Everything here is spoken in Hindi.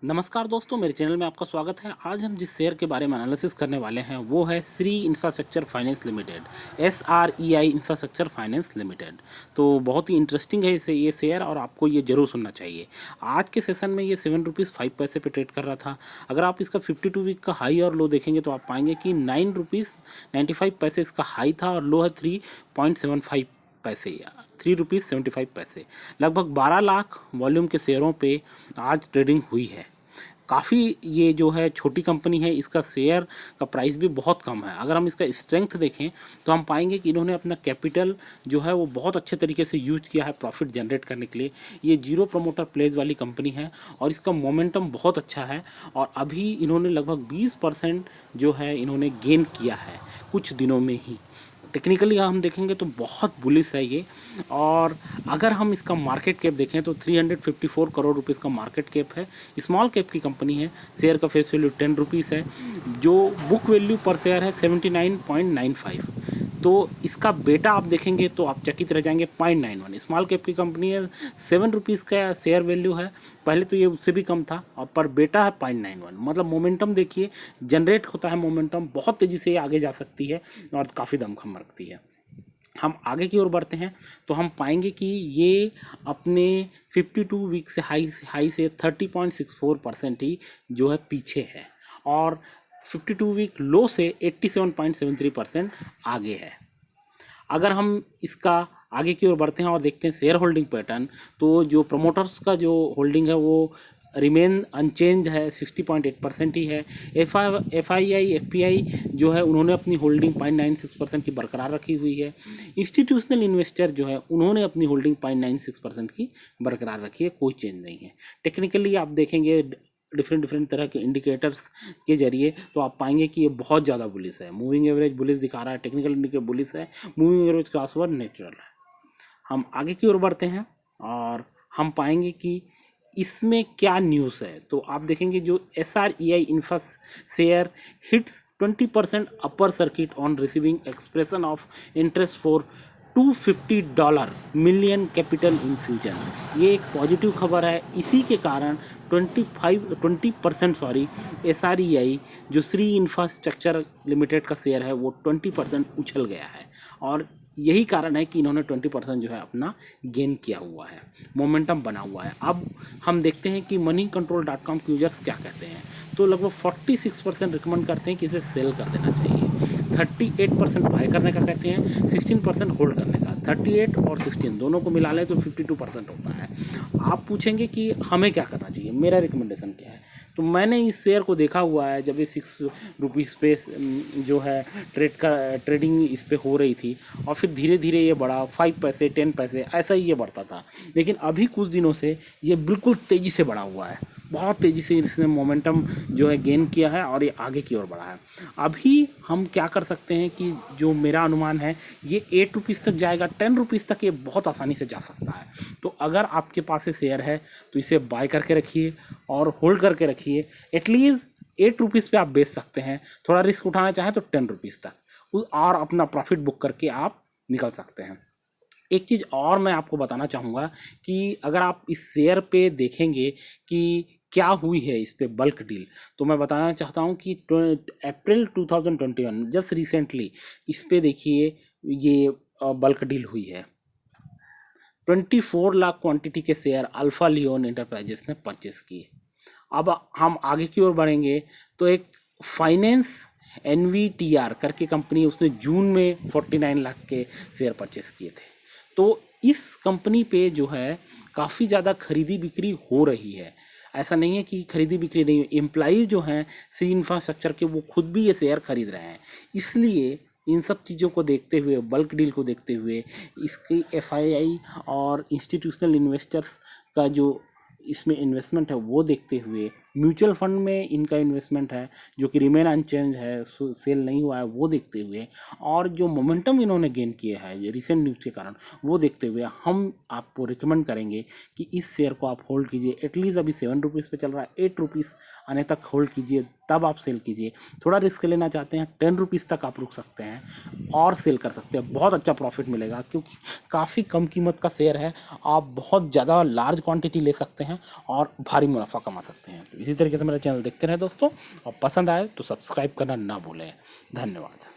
नमस्कार दोस्तों, मेरे चैनल में आपका स्वागत है। आज हम जिस शेयर के बारे में एनालिसिस करने वाले हैं वो है Shri infrastructure finance limited, SREI infrastructure finance limited. तो बहुत ही इंटरेस्टिंग है इसे ये शेयर और आपको ये जरूर सुनना चाहिए। आज के सेशन में ये ₹7.05 पे ट्रेड कर रहा था। अगर आप इसका 52 वीक का हाई और लो देखेंगे तो आप पाएंगे कि ₹9.95 इसका हाई था और लो है 3.75 पैसे या ₹3.75। लगभग 12 लाख वॉल्यूम के शेयरों पे आज ट्रेडिंग हुई है। काफ़ी ये जो है छोटी कंपनी है, इसका शेयर का प्राइस भी बहुत कम है। अगर हम इसका स्ट्रेंथ देखें तो हम पाएंगे कि इन्होंने अपना कैपिटल जो है वो बहुत अच्छे तरीके से यूज किया है प्रॉफिट जनरेट करने के लिए। ये जीरो प्रमोटर प्लेज वाली कंपनी है और इसका मोमेंटम बहुत अच्छा है और अभी इन्होंने लगभग 20% जो है इन्होंने गेन किया है कुछ दिनों में ही। टेक्निकली हम देखेंगे तो बहुत बुलिश है ये। और अगर हम इसका मार्केट कैप देखें तो 354 करोड़ रुपीस का मार्केट कैप है। स्मॉल कैप की कंपनी है। शेयर का फेस वैल्यू 10 रुपीज़ है। जो बुक वैल्यू पर शेयर है 79.95। तो इसका बेटा आप देखेंगे तो आप चकित रह जाएंगे, 0.91। स्मॉल कैप की कंपनी है, 7 रुपीज़ का शेयर वैल्यू है। पहले तो ये उससे भी कम था और पर बेटा है 0.91। मतलब मोमेंटम देखिए, जनरेट होता है मोमेंटम, बहुत तेज़ी से आगे जा सकती है और काफ़ी दमखम रखती है। हम आगे की ओर बढ़ते हैं तो हम पाएंगे कि ये अपने 52 वीक से हाई से 30.64% ही जो है पीछे है और 52 वीक लो से 87.73% आगे है। अगर हम इसका आगे की ओर बढ़ते हैं और देखते हैं शेयर होल्डिंग पैटर्न, तो जो प्रमोटर्स का जो होल्डिंग है वो रिमेन अनचेंज है, 60.8% ही है। FII जो है उन्होंने अपनी होल्डिंग 0.96% की बरकरार रखी हुई है। इंस्टीट्यूशनल इन्वेस्टर जो है उन्होंने अपनी होल्डिंग 0.96% की बरकरार रखी है, कोई चेंज नहीं है। टेक्निकली आप देखेंगे डिफरेंट तरह के इंडिकेटर्स के जरिए तो आप पाएंगे कि ये बहुत ज़्यादा बुलिश है। मूविंग एवरेज बुलिश दिखा रहा है, टेक्निकल इंडिकेटर बुलिश है, moving average cross over natural है। हम आगे की ओर बढ़ते हैं और हम पाएंगे कि इसमें क्या न्यूज़ है। तो आप देखेंगे जो SREI infra share hits 20% upper circuit on receiving expression of interest for $250 million capital infusion. ये एक पॉजिटिव खबर है। इसी के कारण 20% SREI जो श्री इंफ्रास्ट्रक्चर लिमिटेड का शेयर है वो 20% उछल गया है और यही कारण है कि इन्होंने 20% जो है अपना गेन किया हुआ है, मोमेंटम बना हुआ है। अब हम देखते हैं कि moneycontrol.com के यूजर्स क्या कहते हैं। तो लगभग 46% रिकमेंड करते हैं कि इसे सेल कर देना चाहिए, 38% बाय करने का कहते हैं, 16% होल्ड करने का। 38 और 16 दोनों को मिला लें तो 52% होता है। आप पूछेंगे कि हमें क्या करना चाहिए, मेरा रिकमेंडेशन क्या है। तो मैंने इस शेयर को देखा हुआ है जब ये 6 रुपीज़ पे जो है ट्रेडिंग इस पे हो रही थी और फिर धीरे धीरे ये बढ़ा 5 पैसे 10 पैसे ऐसा ही ये बढ़ता था। लेकिन अभी कुछ दिनों से ये बिल्कुल तेज़ी से बढ़ा हुआ है, बहुत तेज़ी से इसने मोमेंटम जो है गेन किया है और ये आगे की ओर बढ़ा है। अभी हम क्या कर सकते हैं कि जो मेरा अनुमान है ये 8 रुपीज़ तक जाएगा, 10 रुपीज़ तक ये बहुत आसानी से जा सकता है। तो अगर आपके पास ये शेयर है तो इसे बाय करके रखिए और होल्ड करके रखिए। एटलीस्ट 8 रुपीज़ पे आप बेच सकते हैं। थोड़ा रिस्क उठाना चाहें तो 10 रुपीज़ तक और अपना प्रॉफिट बुक करके आप निकल सकते हैं। एक चीज़ और मैं आपको बताना चाहूँगा कि अगर आप इस शेयर पे देखेंगे कि क्या हुई है इस पे बल्क डील, तो मैं बताना चाहता हूँ कि अप्रैल 2021 जस्ट रिसेंटली इस पे देखिए ये बल्क डील हुई है। 24 लाख क्वांटिटी के शेयर अल्फा लियोन एंटरप्राइजेस ने परचेस किए। अब हम आगे की ओर बढ़ेंगे तो एक फाइनेंस NVTR करके कंपनी, उसने जून में 49 लाख के शेयर परचेस किए थे। तो इस कंपनी पे जो है काफ़ी ज़्यादा खरीदी बिक्री हो रही है। ऐसा नहीं है कि खरीदी बिक्री नहीं, एम्प्लॉइज जो हैं सी इंफ्रास्ट्रक्चर के वो खुद भी ये शेयर खरीद रहे हैं। इसलिए इन सब चीज़ों को देखते हुए, बल्क डील को देखते हुए, इसकी FII और इंस्टीट्यूशनल इन्वेस्टर्स का जो इसमें इन्वेस्टमेंट है वो देखते हुए, म्यूचुअल फंड में इनका इन्वेस्टमेंट है जो कि रिमेन अनचेंज है, सेल नहीं हुआ है, वो देखते हुए और जो मोमेंटम इन्होंने गेन किया है ये रिसेंट न्यूज़ के कारण, वो देखते हुए हम आपको रिकमेंड करेंगे कि इस शेयर को आप होल्ड कीजिए। एटलीस्ट अभी 7 रुपीज़ पे चल रहा है, 8 रुपीज़ आने तक होल्ड कीजिए, तब आप सेल कीजिए। थोड़ा रिस्क लेना चाहते हैं 10 रुपीज़ तक आप रुक सकते हैं और सेल कर सकते हैं, बहुत अच्छा प्रॉफिट मिलेगा क्योंकि काफ़ी कम कीमत का शेयर है। आप बहुत ज़्यादा लार्ज क्वांटिटी ले सकते हैं हैं और भारी मुनाफा कमा सकते हैं। तो इसी तरीके से मेरा चैनल देखते रहें दोस्तों, और पसंद आए तो सब्सक्राइब करना ना भूलें। धन्यवाद।